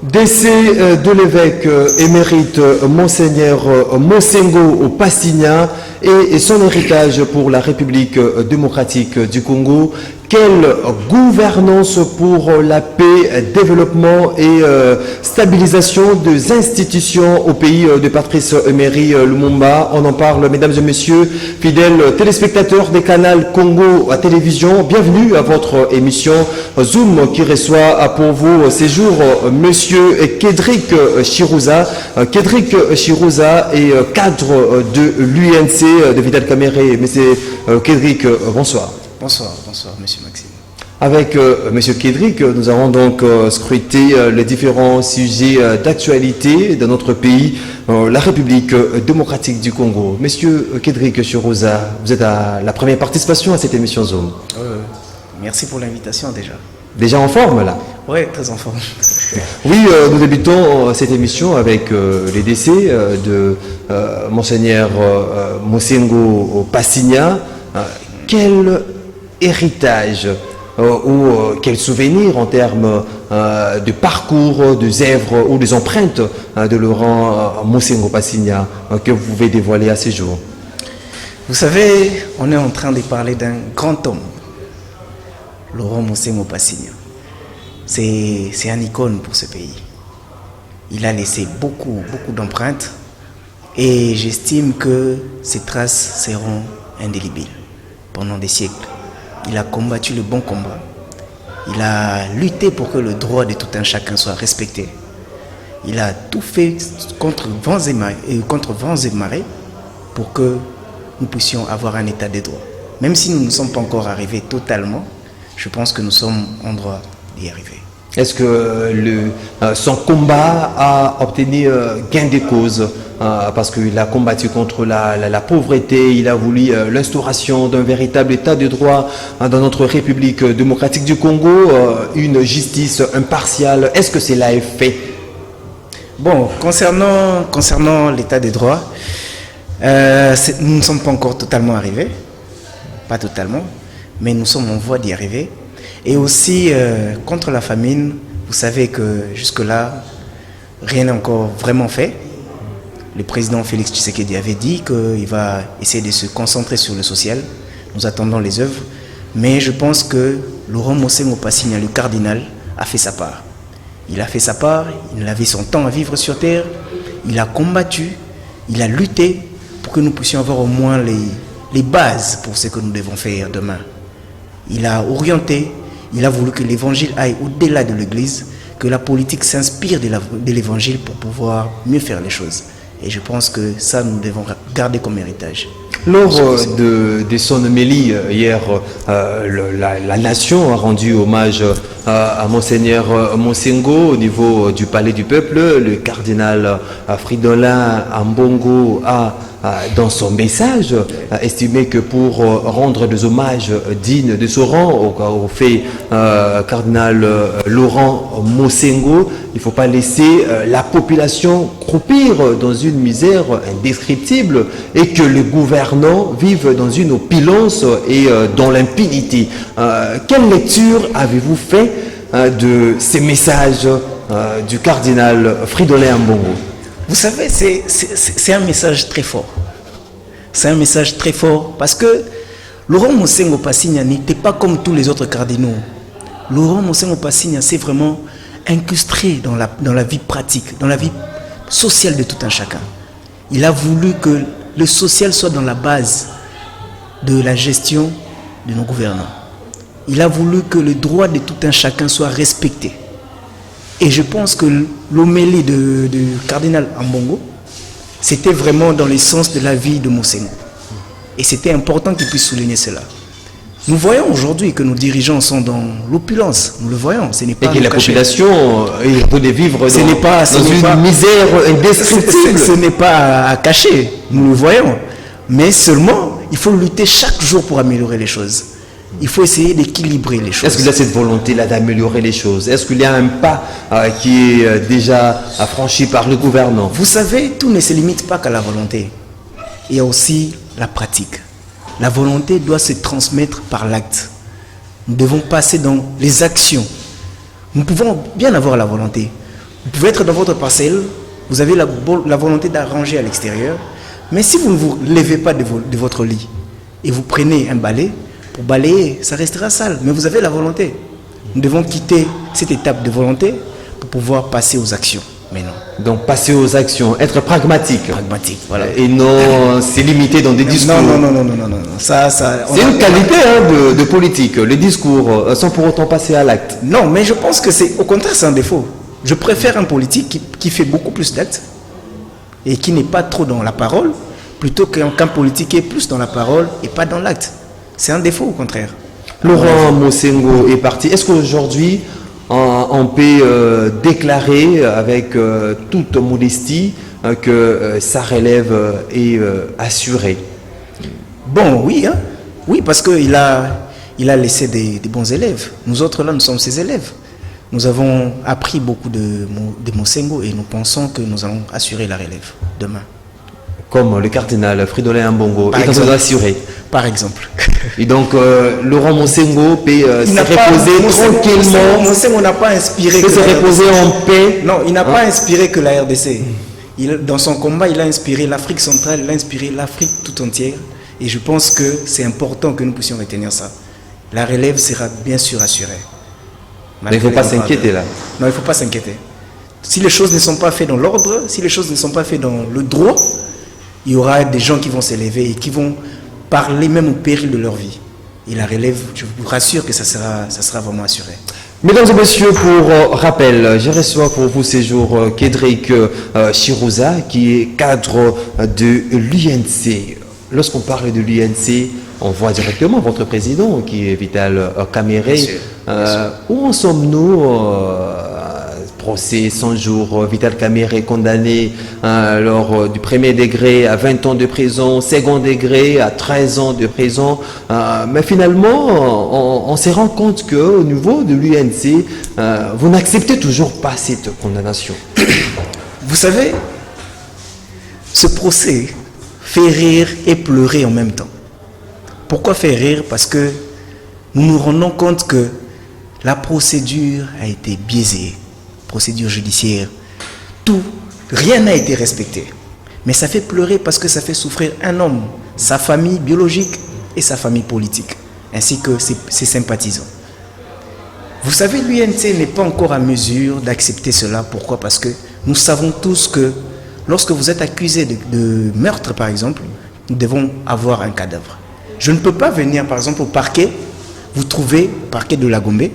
Décès de l'évêque émérite Monseigneur Mosengo Passigna et son héritage pour la République démocratique du Congo. Quelle gouvernance pour la paix, développement et stabilisation des institutions au pays de Patrice Emery Lumumba. On en parle, mesdames et messieurs, fidèles téléspectateurs des canaux Congo à télévision. Bienvenue à votre émission Zoom qui reçoit pour vous ces jours monsieur Kédric Chirouza. Kédric Chirouza est cadre de l'UNC de Vital Kamere. Monsieur Kédric, bonsoir. Bonsoir, monsieur Maxime. Avec monsieur Kédric, nous avons donc scruté les différents sujets d'actualité de notre pays, la République démocratique du Congo. Monsieur Kédric Chirouza, vous êtes à la première participation à cette émission Zoom. Merci pour l'invitation déjà. Déjà en forme là? Oui, très en forme. Oui, nous débutons cette émission avec les décès de Monseigneur Mosengo Passigna. Quel héritage ou quel souvenir en termes de parcours, de œuvres ou des empreintes de Laurent Mosengo Passigna que vous pouvez dévoiler à ce jour? Vous savez, on est en train de parler d'un grand homme, Laurent Mosengo Passigna. C'est un icône pour ce pays. Il a laissé beaucoup d'empreintes et j'estime que ces traces seront indélébiles pendant des siècles. Il a combattu le bon combat. Il a lutté pour que le droit de tout un chacun soit respecté. Il a tout fait contre vents et marées pour que nous puissions avoir un état de droit. Même si nous ne sommes pas encore arrivés totalement, je pense que nous sommes en droit d'y arriver. Est-ce que son combat a obtenu gain de cause parce qu'il a combattu contre la pauvreté, il a voulu l'instauration d'un véritable état de droit dans notre République démocratique du Congo, une justice impartiale. Est-ce que cela est fait? Bon, concernant l'état de droit, nous ne sommes pas encore totalement arrivés, pas totalement, mais nous sommes en voie d'y arriver. Et aussi, contre la famine, vous savez que jusque-là, rien n'est encore vraiment fait. Le président Félix Tshisekedi avait dit qu'il va essayer de se concentrer sur le social. Nous attendons les œuvres. Mais je pense que Laurent Mosengo Passigna, le cardinal, a fait sa part. Il a fait sa part, il avait son temps à vivre sur terre. Il a combattu, il a lutté pour que nous puissions avoir au moins les bases pour ce que nous devons faire demain. Il a orienté. Il a voulu que l'évangile aille au-delà de l'église, que la politique s'inspire de l'évangile pour pouvoir mieux faire les choses. Et je pense que ça, nous devons garder comme héritage. Lors de son homélie hier, la nation a rendu hommage à Monseigneur Mosengo au niveau du Palais du Peuple. Le cardinal Fridolin Ambongo a, dans son message, estimé que pour rendre des hommages dignes de ce rang au fait cardinal Laurent Mosengo, il ne faut pas laisser la population croupir dans une misère indescriptible et que les gouvernants vivent dans une opulence et dans l'impunité. Quelle lecture avez-vous fait de ces messages du cardinal Fridolin Ambongo? Vous savez, c'est un message très fort. C'est un message très fort parce que Laurent Mosengo Passigna n'était pas comme tous les autres cardinaux. Laurent Mosengo Passigna s'est vraiment incrusté dans la vie pratique, dans la vie sociale de tout un chacun. Il a voulu que le social soit dans la base de la gestion de nos gouvernants. Il a voulu que le droit de tout un chacun soit respecté. Et je pense que l'homélie de cardinal Ambongo, c'était vraiment dans le sens de la vie de Mosengo. Et c'était important qu'il puisse souligner cela. Nous voyons aujourd'hui que nos dirigeants sont dans l'opulence. Nous le voyons. Ce n'est pas et que la population est de vivre dans une misère indescriptible. Ce n'est pas à cacher. Nous le voyons. Mais seulement, il faut lutter chaque jour pour améliorer les choses. Il faut essayer d'équilibrer les choses. Est-ce qu'il y a cette volonté-là d'améliorer les choses? Est-ce qu'il y a un pas qui est déjà franchi par le gouvernement? Vous savez, tout ne se limite pas qu'à la volonté. Il y a aussi la pratique. La volonté doit se transmettre par l'acte. Nous devons passer dans les actions. Nous pouvons bien avoir la volonté. Vous pouvez être dans votre parcelle, vous avez la volonté d'arranger à l'extérieur, mais si vous ne vous levez pas de votre lit et vous prenez un balai, pour balayer, ça restera sale, mais vous avez la volonté. Nous devons quitter cette étape de volonté pour pouvoir passer aux actions. Mais non. Donc passer aux actions, être pragmatique. Pragmatique, voilà. Et non c'est limité dans des discours. Non. Ça, c'est une qualité de politique, les discours, sans pour autant passer à l'acte. Non, mais je pense que c'est au contraire, c'est un défaut. Je préfère un politique qui fait beaucoup plus d'actes et qui n'est pas trop dans la parole, plutôt qu'un politique qui est plus dans la parole et pas dans l'acte. C'est un défaut au contraire. Laurent Mosengo est parti. Est-ce qu'aujourd'hui, on peut déclarer avec toute modestie que sa relève est assurée? Bon, oui, hein? Oui, parce qu'il a laissé des bons élèves. Nous autres, là, nous sommes ses élèves. Nous avons appris beaucoup de Mosengo et nous pensons que nous allons assurer la relève demain. Comme le cardinal Fridolin Ambongo est en train d'assurer. Par exemple. Et donc, Laurent Mosengo peut se reposer tranquillement. Mosengo n'a pas inspiré. Peut se reposer en paix. Non, il n'a pas inspiré que la RDC. Dans son combat, il a inspiré l'Afrique centrale, il a inspiré l'Afrique tout entière. Et je pense que c'est important que nous puissions retenir ça. La relève sera bien sûr assurée. Mais il ne faut pas s'inquiéter là. Non, il ne faut pas s'inquiéter. Si les choses ne sont pas faites dans l'ordre, si les choses ne sont pas faites dans le droit, il y aura des gens qui vont s'élever et qui vont parler même au péril de leur vie. Et la relève, je vous rassure que ça sera vraiment assuré. Mesdames et messieurs, pour rappel, je reçois pour vous ces jours Kédrick Chirouza, qui est cadre de l'UNC. Lorsqu'on parle de l'UNC, on voit directement votre président, qui est Vital Kamerhe. Où en sommes-nous procès 100 jours, Vital Kamerhe condamné lors du premier degré à 20 ans de prison, second degré à 13 ans de prison. Mais finalement, on se rend compte qu'au niveau de l'UNC, vous n'acceptez toujours pas cette condamnation. Vous savez, ce procès fait rire et pleurer en même temps. Pourquoi faire rire? Parce que nous nous rendons compte que la procédure a été biaisée. Procédure judiciaire, rien n'a été respecté. Mais ça fait pleurer parce que ça fait souffrir un homme, sa famille biologique et sa famille politique, ainsi que ses sympathisants. Vous savez, l'UNC n'est pas encore à mesure d'accepter cela. Pourquoi? Parce que nous savons tous que lorsque vous êtes accusé de meurtre, par exemple, nous devons avoir un cadavre. Je ne peux pas venir, par exemple, au parquet, vous trouvez, parquet de la Gombe,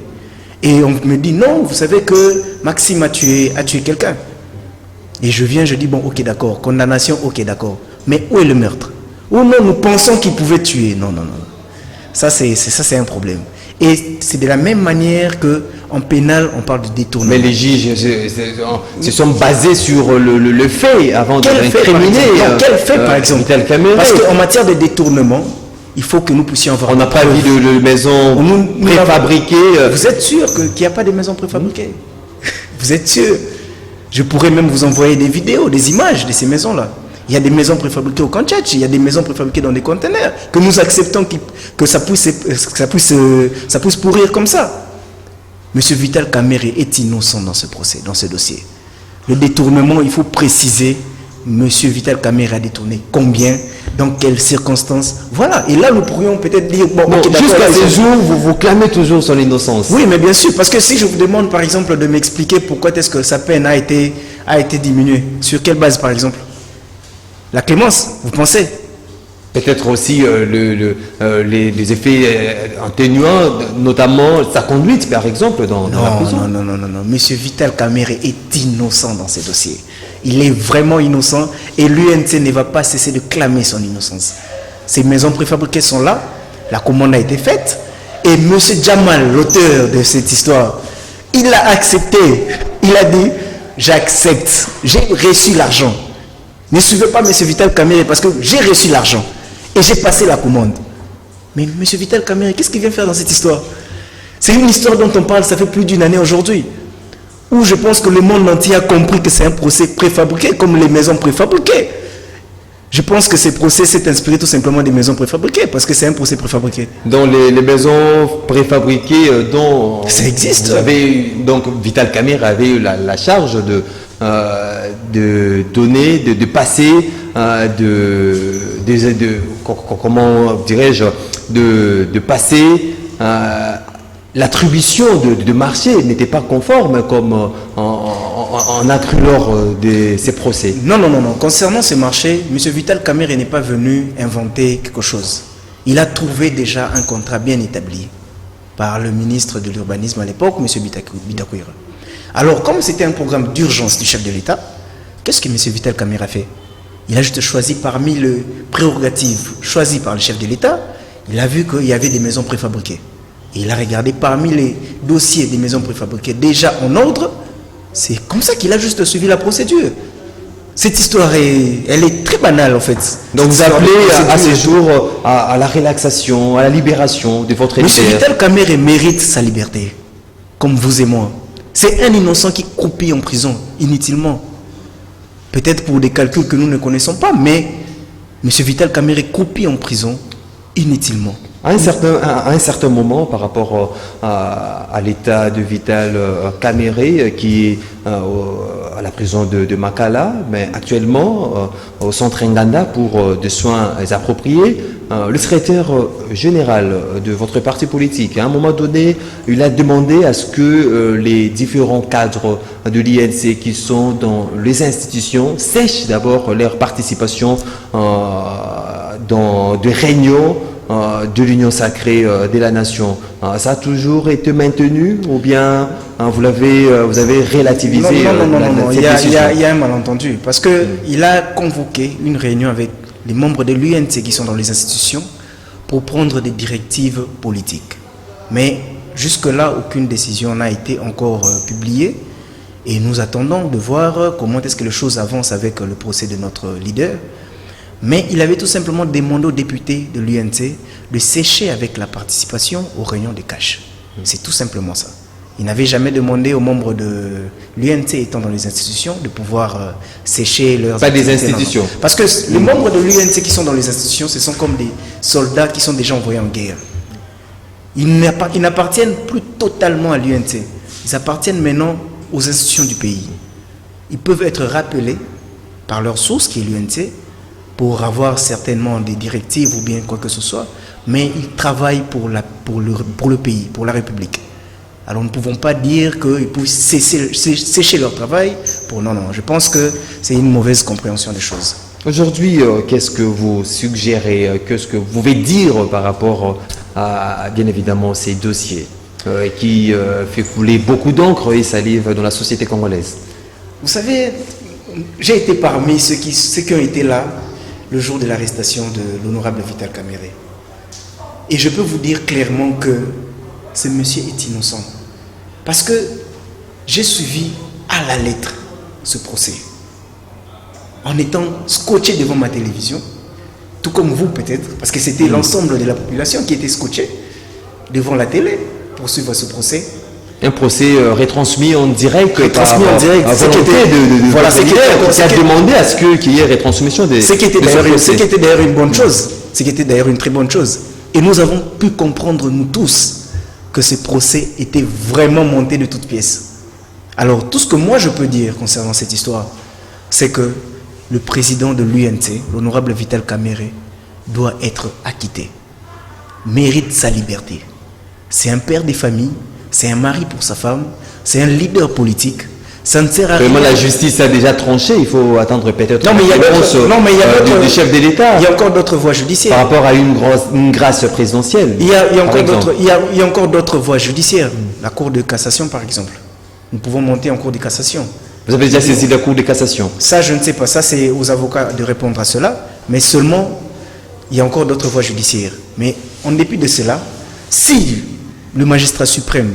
et on me dit, non, vous savez que Maxime a tué quelqu'un. Et je viens, je dis, bon, ok, d'accord, condamnation, ok, d'accord. Mais où est le meurtre? Ou non, nous pensons qu'il pouvait tuer. Non. Ça, c'est un problème. Et c'est de la même manière qu'en pénal, on parle de détournement. Mais les juges se sont basés sur le fait avant d'incriminer. Quel fait, par exemple? Parce qu'en matière de détournement, il faut que nous puissions avoir... On n'a pas vu de maison préfabriquée. Vous êtes sûr qu'il n'y a pas de maisons préfabriquées? Vous êtes sûr? Je pourrais même vous envoyer des vidéos, des images de ces maisons-là. Il y a des maisons préfabriquées au Kanchach, il y a des maisons préfabriquées dans des conteneurs, que nous acceptons que ça puisse pourrir comme ça. Monsieur Vital Kamerhe est innocent dans ce procès, dans ce dossier. Le détournement, il faut préciser, Monsieur Vital Kamerhe a détourné combien, dans quelles circonstances. Voilà, et là nous pourrions peut-être dire... Bon, jusqu'à ce jour, vous clamez toujours son innocence. Oui, mais bien sûr, parce que si je vous demande par exemple de m'expliquer pourquoi est-ce que sa peine a été diminuée, sur quelle base par exemple? La clémence, vous pensez? Peut-être aussi les effets atténuants, notamment sa conduite, par exemple, dans la prison. Non. Monsieur Vital Kamerhe est innocent dans ces dossiers. Il est vraiment innocent et l'UNC ne va pas cesser de clamer son innocence. Ces maisons préfabriquées sont là, la commande a été faite et monsieur Jamal, l'auteur de cette histoire, il a accepté. Il a dit, j'accepte, j'ai reçu l'argent. Ne suivez pas monsieur Vital Kamerhe parce que j'ai reçu l'argent. Et j'ai passé la commande. Mais M. Vital Kamerhe, qu'est-ce qu'il vient faire dans cette histoire? C'est une histoire dont on parle, ça fait plus d'une année aujourd'hui. Où je pense que le monde entier a compris que c'est un procès préfabriqué, comme les maisons préfabriquées. Je pense que ces procès s'est inspiré tout simplement des maisons préfabriquées, parce que c'est un procès préfabriqué. Dans les maisons préfabriquées dont ça existe. Vous avez, donc Vital Kamerhe avait eu la charge de donner, de passer, comment dirais-je, de passer l'attribution de marché n'était pas conforme comme en accru lors de ces procès. Non. Concernant ces marchés, M. Vital Kamerhe n'est pas venu inventer quelque chose. Il a trouvé déjà un contrat bien établi par le ministre de l'Urbanisme à l'époque, M. Bitakwira. Alors, comme c'était un programme d'urgence du chef de l'État, qu'est-ce que M. Vital Kamerhe a fait? Il a juste choisi parmi les prérogatives choisies par le chef de l'État, il a vu qu'il y avait des maisons préfabriquées. Et il a regardé parmi les dossiers des maisons préfabriquées déjà en ordre. C'est comme ça qu'il a juste suivi la procédure. Cette histoire, elle est très banale en fait. Donc vous appelez à ces jours à la relaxation, à la libération de votre leader. M. Vital Kamerhe mérite sa liberté, comme vous et moi. C'est un innocent qui croupit en prison inutilement. Peut-être pour des calculs que nous ne connaissons pas, mais M. Vital Kamerhe croupit en prison inutilement. À un certain moment, par rapport à l'état de Vital Kamerhe, qui est à la prison de Makala, mais actuellement au centre Nganda pour des soins appropriés, le secrétaire général de votre parti politique, à un moment donné, il a demandé à ce que les différents cadres de l'INC qui sont dans les institutions sèchent d'abord leur participation dans des réunions de l'Union sacrée de la nation. Ça a toujours été maintenu ou bien vous avez relativisé? Non. Il y a un malentendu parce qu'il a convoqué une réunion avec les membres de l'UNC qui sont dans les institutions pour prendre des directives politiques. Mais jusque-là, aucune décision n'a été encore publiée et nous attendons de voir comment est-ce que les choses avancent avec le procès de notre leader. Mais il avait tout simplement demandé aux députés de l'UNC de sécher avec la participation aux réunions de cash. C'est tout simplement ça. Il n'avait jamais demandé aux membres de l'UNC étant dans les institutions de pouvoir sécher leurs... Pas des institutions. Non. Parce que les membres de l'UNC qui sont dans les institutions, ce sont comme des soldats qui sont déjà envoyés en guerre. Ils n'appartiennent plus totalement à l'UNC. Ils appartiennent maintenant aux institutions du pays. Ils peuvent être rappelés par leur source qui est l'UNC pour avoir certainement des directives ou bien quoi que ce soit, mais ils travaillent pour le pays, pour la République. Alors nous ne pouvons pas dire qu'ils puissent sécher leur travail. Non, je pense que c'est une mauvaise compréhension des choses. Aujourd'hui, qu'est-ce que vous suggérez, qu'est-ce que vous pouvez dire par rapport à bien évidemment ces dossiers qui fait couler beaucoup d'encre et salive dans la société congolaise? Vous savez, j'ai été parmi ceux qui ont été là le jour de l'arrestation de l'honorable Vital Kamerhe. Et je peux vous dire clairement que ce monsieur est innocent. Parce que j'ai suivi à la lettre ce procès. En étant scotché devant ma télévision, tout comme vous peut-être, parce que c'était l'ensemble de la population qui était scotché devant la télé pour suivre ce procès. Un procès retransmis en direct. Retransmis en direct. À volonté voilà, qui a demandé à ce qu'il y ait retransmission des... Ce qui était d'ailleurs une bonne chose. Ce qui était d'ailleurs une très bonne chose. Et nous avons pu comprendre, nous tous, que ce procès était vraiment monté de toutes pièces. Alors, tout ce que moi je peux dire concernant cette histoire, c'est que le président de l'UNC, l'honorable Vital Kamerhe, doit être acquitté. Mérite sa liberté. C'est un père des familles, c'est un mari pour sa femme, c'est un leader politique. Ça ne sert à rien. La justice a déjà tranché, il faut attendre peut-être la réponse du chef de l'État. Il y a encore d'autres voies judiciaires. Par rapport à une grâce présidentielle. Il y a encore d'autres voies judiciaires. La Cour de cassation, par exemple. Nous pouvons monter en Cour de cassation. Vous avez déjà saisi la Cour de cassation? Ça, je ne sais pas. Ça, c'est aux avocats de répondre à cela. Mais seulement, il y a encore d'autres voies judiciaires. Mais en dépit de cela, si le magistrat suprême,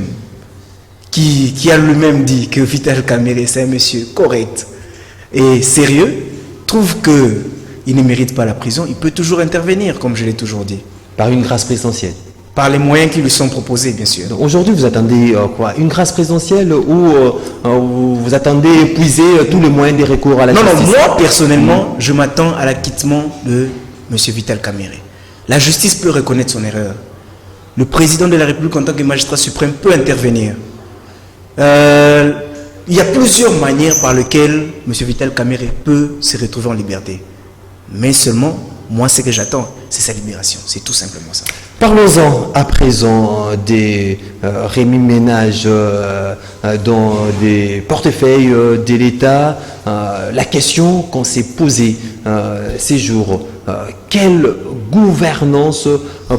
qui a lui-même dit que Vital Kamerhe, c'est un monsieur correct et sérieux, trouve qu'il ne mérite pas la prison, il peut toujours intervenir, comme je l'ai toujours dit. Par une grâce présidentielle? par les moyens qui lui sont proposés, bien sûr. Aujourd'hui, vous attendez quoi? Une grâce présidentielle ou vous attendez épuiser tous les moyens des recours à la justice? Non, moi, personnellement, je m'attends à l'acquittement de M. Vital Kamerhe. La justice peut reconnaître son erreur. Le président de la République, en tant que magistrat suprême, peut intervenir. Il y a plusieurs manières par lesquelles M. Vital Kamerhe peut se retrouver en liberté. Mais seulement, moi, ce que j'attends, c'est sa libération. C'est tout simplement ça. Parlons-en à présent des rémi-ménages dans des portefeuilles de l'État. La question qu'on s'est posée ces jours, quelle gouvernance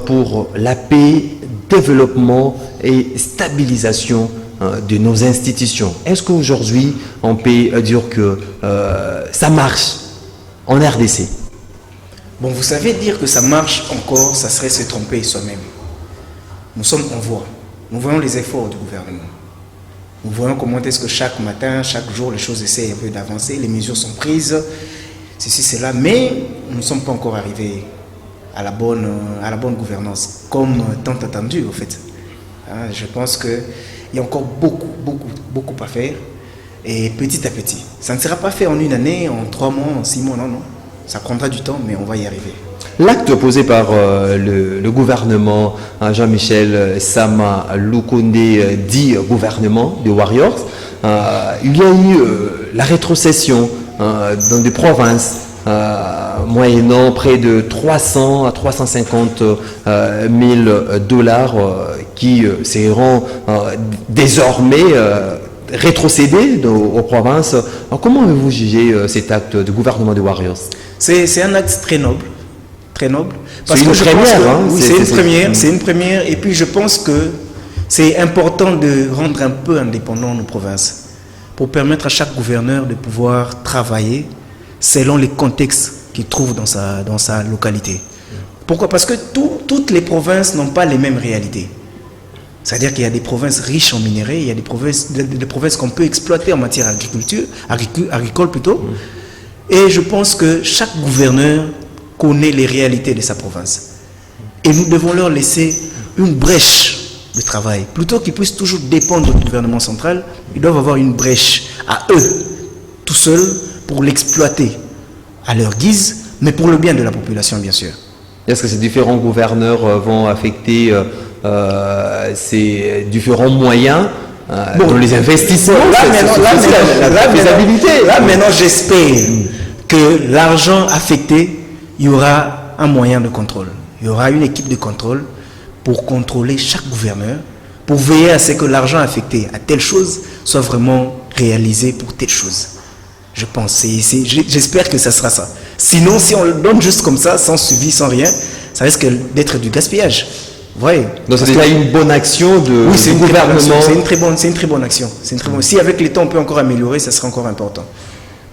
pour la paix, développement et stabilisation de nos institutions? Est-ce qu'aujourd'hui, on peut dire que ça marche en RDC? Bon, vous savez, dire que ça marche encore, ça serait se tromper soi-même. Nous sommes en voie. Nous voyons les efforts du gouvernement. Nous voyons comment est-ce que chaque matin, chaque jour, les choses essaient un peu d'avancer, les mesures sont prises, ceci, cela, mais nous ne sommes pas encore arrivés à la bonne gouvernance, comme tant attendu, au fait. Je pense qu'il y a encore beaucoup à faire, et petit à petit. Ça ne sera pas fait en une année, en 3 mois, en 6 mois, non. Ça prendra du temps, mais on va y arriver. L'acte posé par le gouvernement, Jean-Michel Sama Lukonde, dit gouvernement des Warriors, il y a eu la rétrocession dans des provinces, moyennant près de 300 à 350 000 dollars qui seront désormais rétrocédés aux provinces. Alors, comment avez-vous jugé cet acte du gouvernement des Warriors? C'est un acte très noble. Très noble. C'est une première. Oui, c'est une première. Et puis je pense que c'est important de rendre un peu indépendants nos provinces pour permettre à chaque gouverneur de pouvoir travailler selon les contextes qu'il trouve dans sa localité. Pourquoi? Parce que toutes les provinces n'ont pas les mêmes réalités. C'est-à-dire qu'il y a des provinces riches en minerais, il y a des provinces qu'on peut exploiter en matière agricole plutôt. Et je pense que chaque gouverneur connaît les réalités de sa province. Et nous devons leur laisser une brèche de travail. Plutôt qu'ils puissent toujours dépendre du gouvernement central, ils doivent avoir une brèche à eux, tout seuls, pour l'exploiter à leur guise, mais pour le bien de la population, bien sûr. Est-ce que ces différents gouverneurs vont affecter ces différents moyens dans les investissements? Là, maintenant, j'espère que l'argent affecté, il y aura un moyen de contrôle. Il y aura une équipe de contrôle pour contrôler chaque gouverneur, pour veiller à ce que l'argent affecté à telle chose soit vraiment réalisé pour telle chose. Je pense, j'espère que ça sera ça. Sinon, si on le donne juste comme ça, sans suivi, sans rien, ça risque d'être du gaspillage. Vous voyez? Donc c'est déjà une bonne action du gouvernement. C'est une très bonne action. Si avec l'État on peut encore améliorer, ça sera encore important.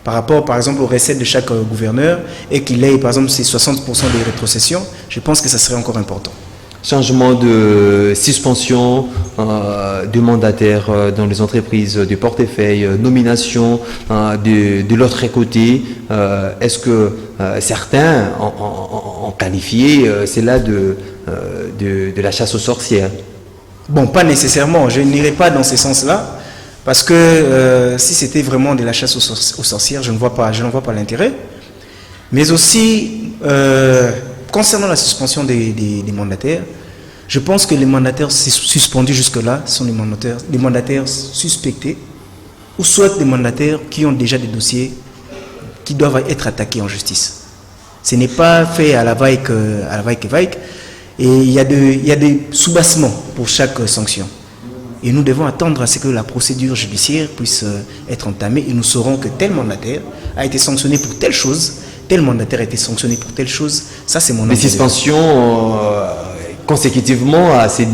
Par rapport, par exemple, aux recettes de chaque gouverneur et qu'il ait, par exemple, ces 60% de rétrocession, je pense que ça serait encore important. Changement de suspension de mandataires dans les entreprises de portefeuille, nomination de l'autre côté. Est-ce que certains ont qualifié cela de la chasse aux sorcières? Bon, pas nécessairement. Je n'irai pas dans ce sens-là. Parce que si c'était vraiment de la chasse aux sorcières, je n'en vois pas l'intérêt. Mais aussi, concernant la suspension des mandataires, je pense que les mandataires suspendus jusque-là sont des mandataires suspectés, ou soit des mandataires qui ont déjà des dossiers qui doivent être attaqués en justice. Ce n'est pas fait à la vaille que vaille, et il y a des soubassements pour chaque sanction. Et nous devons attendre à ce que la procédure judiciaire puisse être entamée et nous saurons que tel mandataire a été sanctionné pour telle chose, tel mandataire a été sanctionné pour telle chose. Ça, c'est mon avis. Les suspensions consécutivement à ces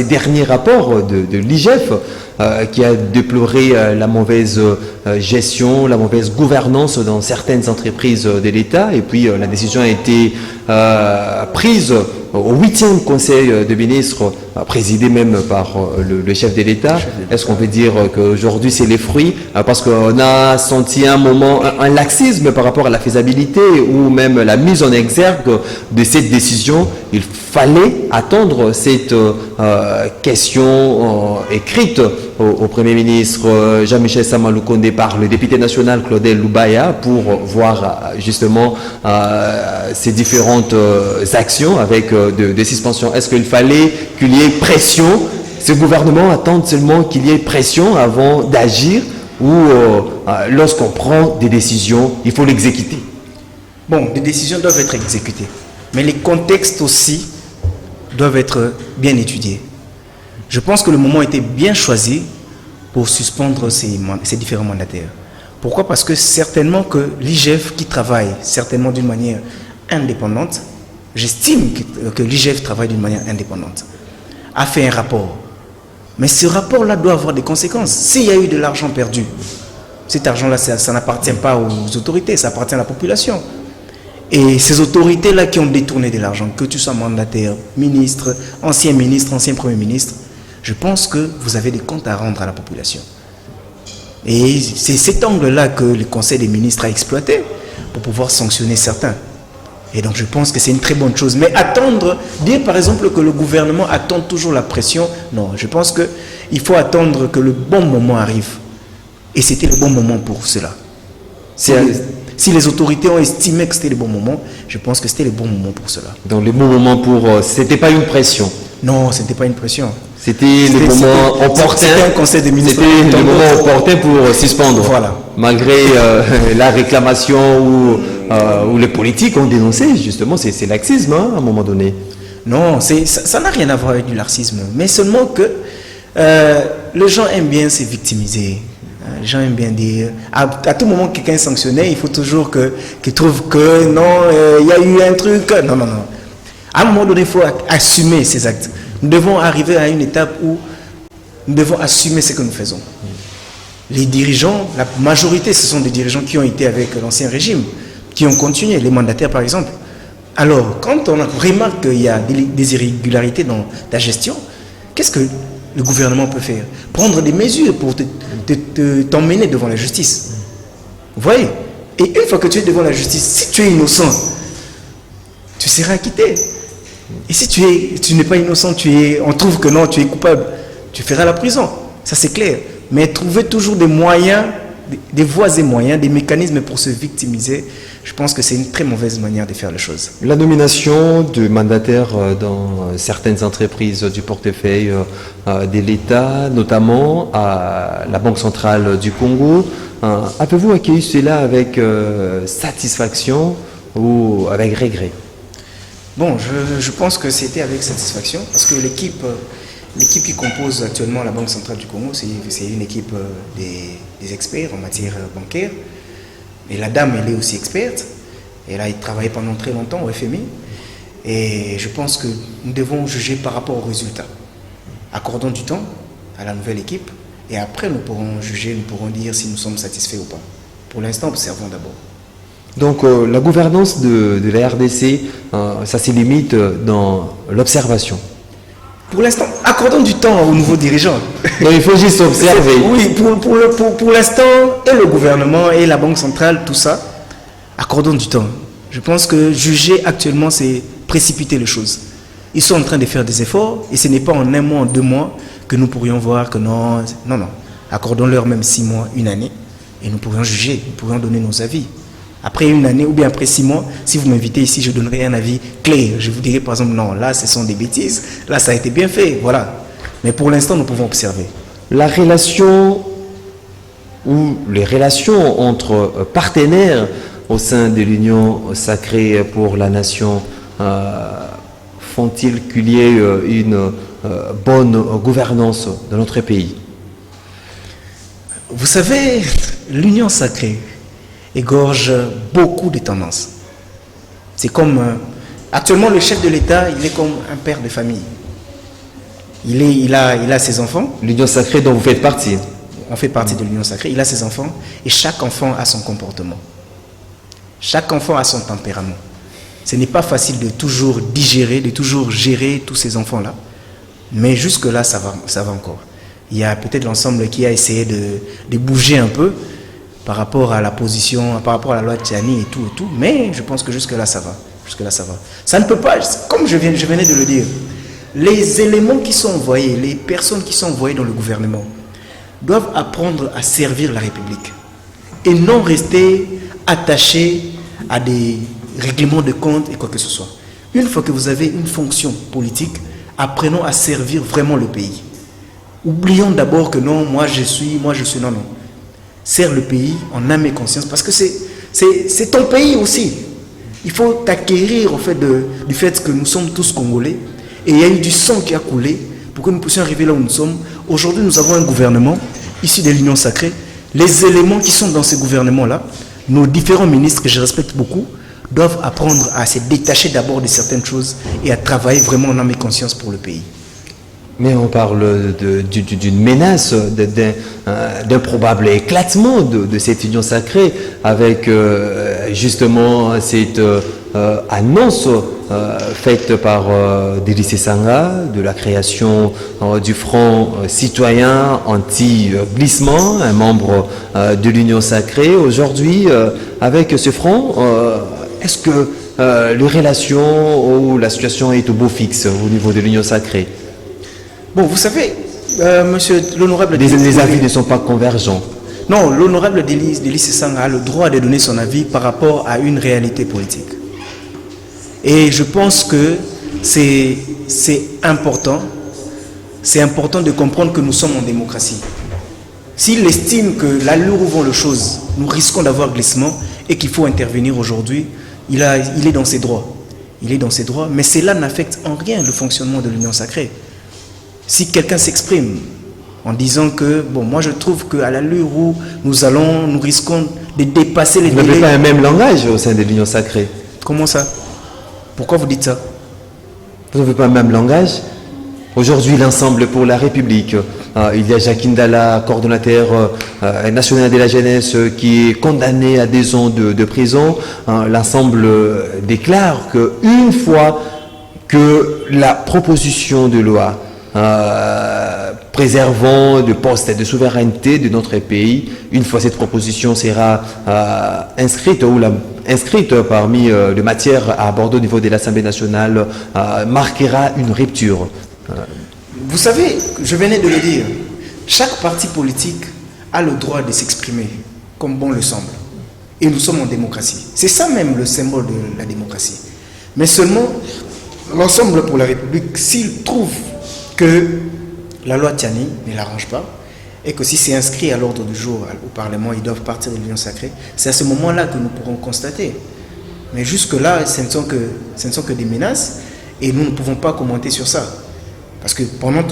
derniers rapports de l'IGF qui a déploré la mauvaise gestion, la mauvaise gouvernance dans certaines entreprises de l'État. Et puis la décision a été prise au 8e Conseil de ministres, présidé même par le chef de l'État. Est-ce qu'on peut dire qu'aujourd'hui c'est les fruits? Parce qu'on a senti un laxisme par rapport à la faisabilité ou même la mise en exergue de cette décision. Il fallait attendre cette question écrite au Premier ministre Jean-Michel Samaloukonde par le député national Claudel Loubaya pour voir justement ces différentes actions avec des suspensions. Est-ce qu'il fallait qu'il y ait pression? Ce gouvernement attend seulement qu'il y ait pression avant d'agir ou lorsqu'on prend des décisions, il faut l'exécuter? Bon, des décisions doivent être exécutées, mais les contextes aussi doivent être bien étudiés. Je pense que le moment était bien choisi pour suspendre ces différents mandataires. Pourquoi? Parce que certainement que l'IGF qui travaille certainement d'une manière indépendante, j'estime que l'IGF travaille d'une manière indépendante, a fait un rapport. Mais ce rapport-là doit avoir des conséquences. S'il y a eu de l'argent perdu, cet argent-là, ça n'appartient pas aux autorités, ça appartient à la population. Et ces autorités-là qui ont détourné de l'argent, que tu sois mandataire, ministre, ancien Premier ministre, je pense que vous avez des comptes à rendre à la population. Et c'est cet angle-là que le Conseil des ministres a exploité pour pouvoir sanctionner certains. Et donc je pense que c'est une très bonne chose. Mais attendre, dire par exemple que le gouvernement attend toujours la pression, non, je pense qu'il faut attendre que le bon moment arrive. Et c'était le bon moment pour cela. Si les autorités ont estimé que c'était le bon moment, je pense que c'était le bon moment pour cela. Donc le bon moment pour... c'était pas une pression? Non, ce n'était pas une pression. C'était le moment opportun. C'était un conseil des ministres. C'était le moment opportun pour suspendre. Voilà. Malgré la réclamation où les politiques ont dénoncé, justement, c'est laxisme hein, à un moment donné. Non, ça n'a rien à voir avec du laxisme. Mais seulement que les gens aiment bien se victimiser. Les gens aiment bien dire, à tout moment que quelqu'un est sanctionné, il faut toujours qu'il trouve que non, il y a eu un truc. Non, non, non. À un moment donné, il faut assumer ces actes. Nous devons arriver à une étape où nous devons assumer ce que nous faisons. Les dirigeants, la majorité, ce sont des dirigeants qui ont été avec l'ancien régime, qui ont continué, les mandataires par exemple. Alors, quand on remarque qu'il y a des irrégularités dans ta gestion, qu'est-ce que le gouvernement peut faire? Prendre des mesures pour t'emmener devant la justice. Vous voyez? Et une fois que tu es devant la justice, si tu es innocent, tu seras acquitté. Et si tu n'es pas innocent, on trouve que non, tu es coupable, tu feras la prison. Ça c'est clair. Mais trouver toujours des moyens, des voies et moyens, des mécanismes pour se victimiser, je pense que c'est une très mauvaise manière de faire les choses. La nomination de mandataires dans certaines entreprises du portefeuille de l'État, notamment à la Banque centrale du Congo, avez-vous accueilli cela avec satisfaction ou avec regret? Bon, je pense que c'était avec satisfaction parce que l'équipe qui compose actuellement la Banque centrale du Congo, c'est une équipe des experts en matière bancaire. Et la dame, elle est aussi experte. Elle a travaillé pendant très longtemps au FMI. Et je pense que nous devons juger par rapport aux résultats. Accordons du temps à la nouvelle équipe. Et après, nous pourrons juger, nous pourrons dire si nous sommes satisfaits ou pas. Pour l'instant, observons d'abord. Donc la gouvernance de la RDC, ça se limite dans l'observation. Pour l'instant, accordons du temps aux nouveaux dirigeants. Donc il faut juste observer. Oui, pour l'instant, et le gouvernement et la Banque centrale, tout ça, accordons du temps. Je pense que juger actuellement, c'est précipiter les choses. Ils sont en train de faire des efforts et ce n'est pas en un mois, en 2 mois que nous pourrions voir que non. Non, non. Accordons-leur même 6 mois, 1 année et nous pourrions juger, nous pourrions donner nos avis. Après 1 année ou bien après 6 mois, si vous m'invitez ici, je donnerai un avis clair. Je vous dirai par exemple, non, là ce sont des bêtises, là ça a été bien fait, voilà. Mais pour l'instant, nous pouvons observer. La relation ou les relations entre partenaires au sein de l'Union sacrée pour la nation font-ils qu'il y ait une bonne gouvernance dans notre pays? Vous savez, l'Union sacrée égorge beaucoup de tendances. C'est comme... actuellement, le chef de l'État, il est comme un père de famille. Il a ses enfants. L'Union sacrée dont vous faites partie. On fait partie de l'Union sacrée. Il a ses enfants et chaque enfant a son comportement. Chaque enfant a son tempérament. Ce n'est pas facile de toujours digérer, de toujours gérer tous ces enfants-là. Mais jusque-là, ça va encore. Il y a peut-être l'ensemble qui a essayé de bouger un peu par rapport à la position, par rapport à la loi de Tiani et tout. Mais je pense que jusque-là, ça va. Jusque-là, ça va. Ça ne peut pas, comme je venais de le dire, les éléments qui sont envoyés, les personnes qui sont envoyées dans le gouvernement, doivent apprendre à servir la République et non rester attachés à des règlements de compte et quoi que ce soit. Une fois que vous avez une fonction politique, apprenons à servir vraiment le pays. Oublions d'abord que non, moi je suis, non. Sers le pays en âme et conscience parce que c'est ton pays aussi. Il faut t'acquérir au fait du fait que nous sommes tous Congolais et il y a eu du sang qui a coulé pour que nous puissions arriver là où nous sommes. Aujourd'hui, nous avons un gouvernement issu de l'Union sacrée. Les éléments qui sont dans ce gouvernement-là, nos différents ministres que je respecte beaucoup, doivent apprendre à se détacher d'abord de certaines choses et à travailler vraiment en âme et conscience pour le pays. Mais on parle d'une menace, d'un probable éclatement de cette union sacrée avec justement cette annonce faite par Délice Sanga de la création du Front citoyen anti-glissement, un membre de l'union sacrée. Aujourd'hui, avec ce front, est-ce que les relations ou la situation est au beau fixe au niveau de l'union sacrée? Bon, vous savez, monsieur l'honorable... Les avis ne sont pas convergents. Non, l'honorable Délice Sanga a le droit de donner son avis par rapport à une réalité politique. Et je pense que c'est important de comprendre que nous sommes en démocratie. S'il estime que l'allure où vont les choses, nous risquons d'avoir glissement et qu'il faut intervenir aujourd'hui, il est dans ses droits. Il est dans ses droits, mais cela n'affecte en rien le fonctionnement de l'Union sacrée. Si quelqu'un s'exprime en disant que, bon, moi je trouve qu'à l'allure où nous risquons de dépasser les délais... Vous n'avez pas un même langage au sein de l'Union sacrée. Comment ça? Pourquoi vous dites ça? Vous n'avez pas un même langage. Aujourd'hui, l'Ensemble pour la République, il y a Jacques Ndala, coordonnateur national de la jeunesse, qui est condamné à 2 ans de prison. L'Ensemble déclare qu'une fois que la proposition de loi préservant le poste de souveraineté de notre pays, une fois cette proposition sera inscrite parmi les matières à aborder au niveau de l'Assemblée nationale, marquera une rupture. Vous savez, je venais de le dire, chaque parti politique a le droit de s'exprimer comme bon le semble. Et nous sommes en démocratie. C'est ça même le symbole de la démocratie. Mais seulement, l'Ensemble pour la République, s'il trouve que la loi Tiani ne l'arrange pas et que si c'est inscrit à l'ordre du jour au Parlement, ils doivent partir de l'Union sacrée, c'est à ce moment-là que nous pourrons constater. Mais jusque-là, ce ne sont que des menaces et nous ne pouvons pas commenter sur ça. Parce que pendant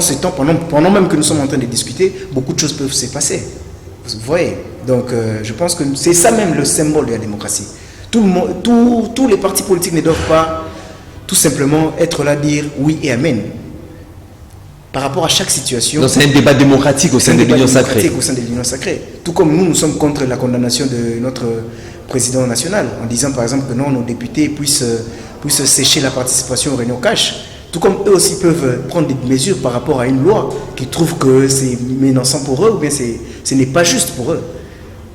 ce temps, pendant même que nous sommes en train de discuter, beaucoup de choses peuvent se passer. Vous voyez? Donc je pense que c'est ça même le symbole de la démocratie. Tous les partis politiques ne doivent pas tout simplement être là, dire oui et amen. Par rapport à chaque situation... Donc c'est un débat démocratique au sein de l'Union sacrée. Au sein de l'Union sacrée. Tout comme nous sommes contre la condamnation de notre président national, en disant par exemple que non, nos députés puissent sécher la participation aux réunions cash. Tout comme eux aussi peuvent prendre des mesures par rapport à une loi qui trouve que c'est menaçant pour eux ou bien ce n'est pas juste pour eux.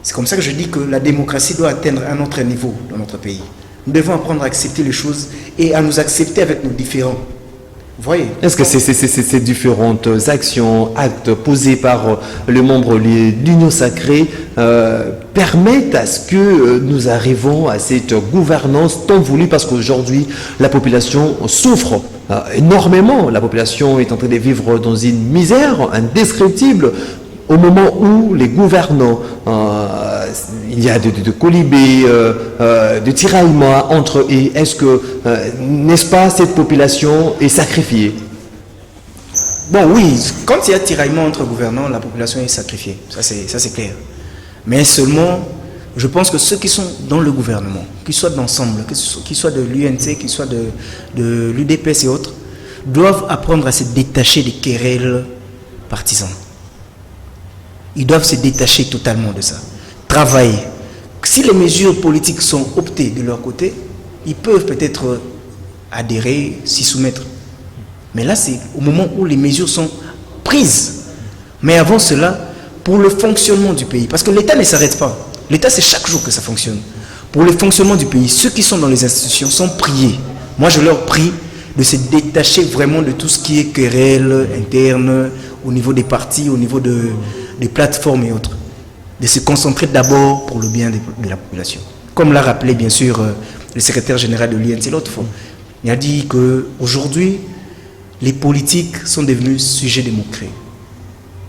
C'est comme ça que je dis que la démocratie doit atteindre un autre niveau dans notre pays. Nous devons apprendre à accepter les choses et à nous accepter avec nos différends. Vous voyez? Est-ce que ces différentes actes posés par les membres de l'Union sacrée permettent à ce que nous arrivons à cette gouvernance tant voulue? Parce qu'aujourd'hui, la population souffre énormément. La population est en train de vivre dans une misère indescriptible. Au moment où les gouvernants, il y a de colibés, de tiraillements entre eux, est-ce que, n'est-ce pas, cette population est sacrifiée? Bon, oui, quand il y a tiraillement entre gouvernants, la population est sacrifiée, ça c'est clair. Mais seulement, je pense que ceux qui sont dans le gouvernement, qu'ils soient d'ensemble, qu'ils soient de l'UNC, qu'ils soient de l'UDPS et autres, doivent apprendre à se détacher des querelles partisans. Ils doivent se détacher totalement de ça. Travailler. Si les mesures politiques sont optées de leur côté, ils peuvent peut-être adhérer, s'y soumettre. Mais là, c'est au moment où les mesures sont prises. Mais avant cela, pour le fonctionnement du pays. Parce que l'État ne s'arrête pas. L'État, c'est chaque jour que ça fonctionne. pour le fonctionnement du pays, ceux qui sont dans les institutions sont priés. Moi, je leur prie de se détacher vraiment de tout ce qui est querelle interne, au niveau des partis, au niveau des plateformes et autres. De se concentrer d'abord pour le bien de la population. Comme l'a rappelé, bien sûr, le secrétaire général de l'UNC l'autre fois. Il a dit qu'aujourd'hui, les politiques sont devenus sujets de moquerie.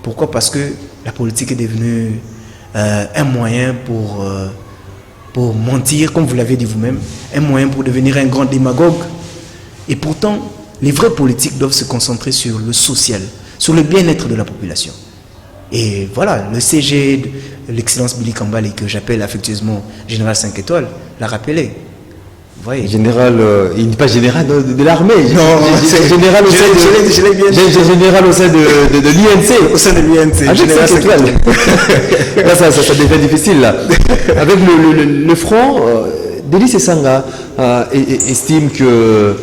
Pourquoi? Parce que la politique est devenue un moyen pour mentir, comme vous l'avez dit vous-même, un moyen pour devenir un grand démagogue. Et pourtant, les vrais politiques doivent se concentrer sur le social, sur le bien-être de la population. Et voilà, le CG, l'excellence Billy Kambale, que j'appelle affectueusement Général 5 étoiles, l'a rappelé. Vous voyez. Général, il n'est pas général de l'armée. Non, c'est général au sein de l'INC. Au sein de l'INC. Avec Général 5 étoiles. Là, ça devient difficile. Là. Avec le front, Delis Esanga estime que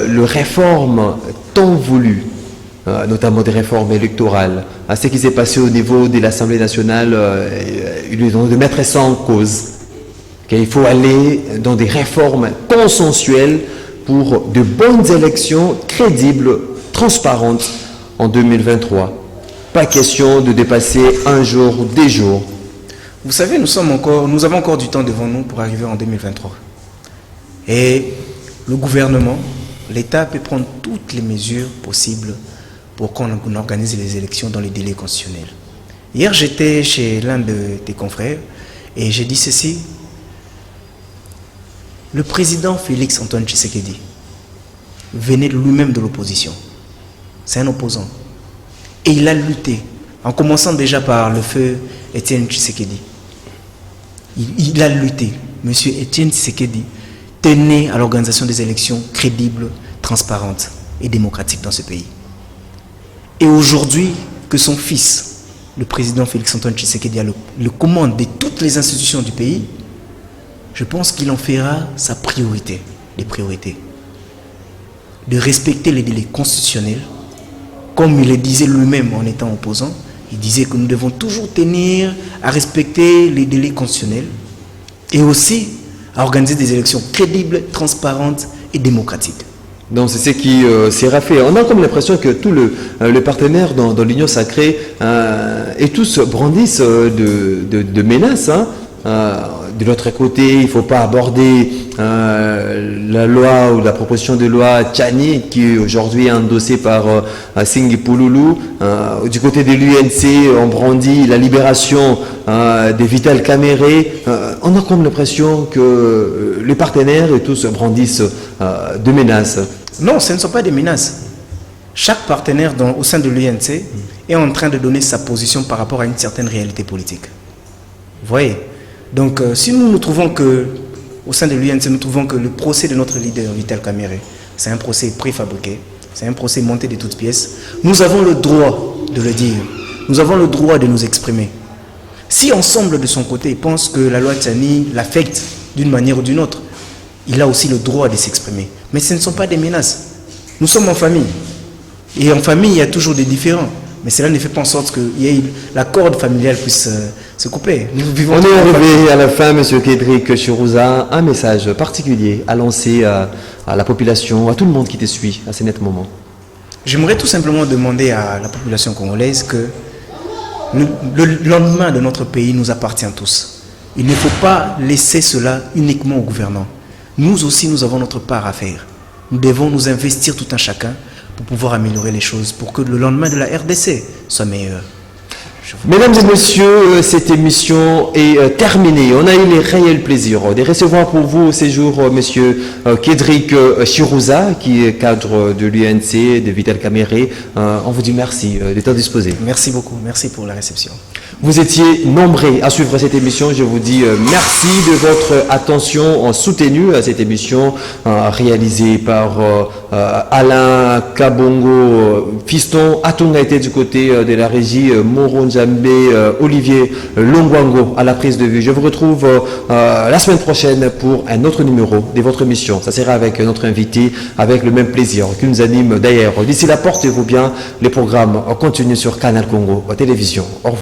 les réformes tant voulues, notamment des réformes électorales, à ce qui s'est passé au niveau de l'Assemblée nationale, de mettre ça en cause. Qu'il faut aller dans des réformes consensuelles pour de bonnes élections crédibles, transparentes en 2023. Pas question de dépasser un jour, des jours. Vous savez, nous avons encore du temps devant nous pour arriver en 2023. Et le gouvernement, l'État peut prendre toutes les mesures possibles pour qu'on organise les élections dans les délais constitutionnels. Hier, j'étais chez l'un de tes confrères et j'ai dit ceci. Le président Félix Antoine Tshisekedi venait lui-même de l'opposition. C'est un opposant. Et il a lutté, en commençant déjà par le feu Étienne Tshisekedi. Il a lutté. Monsieur Étienne Tshisekedi tenait à l'organisation des élections crédibles, transparentes et démocratiques dans ce pays. Et aujourd'hui, que son fils, le président Félix Antoine Tshisekedi, a le commande de toutes les institutions du pays, je pense qu'il en fera sa priorité, les priorités. De respecter les délais constitutionnels, comme il le disait lui-même en étant opposant, il disait que nous devons toujours tenir à respecter les délais constitutionnels et aussi à organiser des élections crédibles, transparentes et démocratiques. Donc c'est ce qui sera fait. On a comme l'impression que tous les partenaires dans l'Union sacrée et tous brandissent de menaces. De l'autre côté, il ne faut pas aborder la loi ou la proposition de loi Tchani qui aujourd'hui est endossée par Singhi Pouloulou. Du côté de l'UNC, on brandit la libération de Vital Kamere. On a comme l'impression que les partenaires et tous brandissent de menaces. Non, ce ne sont pas des menaces. Chaque partenaire au sein de l'UNC est en train de donner sa position par rapport à une certaine réalité politique. Vous voyez? Donc, si nous trouvons que, au sein de l'UNC, nous trouvons que le procès de notre leader, Vital Kamere, c'est un procès préfabriqué, c'est un procès monté de toutes pièces, nous avons le droit de le dire. Nous avons le droit de nous exprimer. Si ensemble de son côté, il pense que la loi Tchani l'affecte d'une manière ou d'une autre, il a aussi le droit de s'exprimer. Mais ce ne sont pas des menaces. Nous sommes en famille. Et en famille, il y a toujours des différends. Mais cela ne fait pas en sorte que la corde familiale puisse se couper. On est arrivé à la fin, M. Kédrick Chirouza. Un message particulier à lancer à la population, à tout le monde qui te suit à ce net moment. J'aimerais tout simplement demander à la population congolaise que le lendemain de notre pays nous appartient tous. Il ne faut pas laisser cela uniquement aux gouvernants. Nous aussi, nous avons notre part à faire. Nous devons nous investir tout un chacun pour pouvoir améliorer les choses, pour que le lendemain de la RDC soit meilleur. Mesdames et messieurs, cette émission est terminée. On a eu le réel plaisir de recevoir pour vous au séjour M. Kédrick Chirouza, qui est cadre de l'UNC, de Vital Kamere. On vous dit merci de temps disposé. Merci beaucoup, merci pour la réception. Vous étiez nombreux à suivre cette émission. Je vous dis merci de votre attention soutenue à cette émission réalisée par Alain Kabongo Fiston. Atunga était du côté de la régie, Moro Njambe, Olivier Longwango à la prise de vue. Je vous retrouve la semaine prochaine pour un autre numéro de votre émission. Ça sera avec notre invité, avec le même plaisir qui nous anime d'ailleurs. D'ici là, portez-vous bien. Les programmes continuent sur Canal Congo Télévision. Au revoir.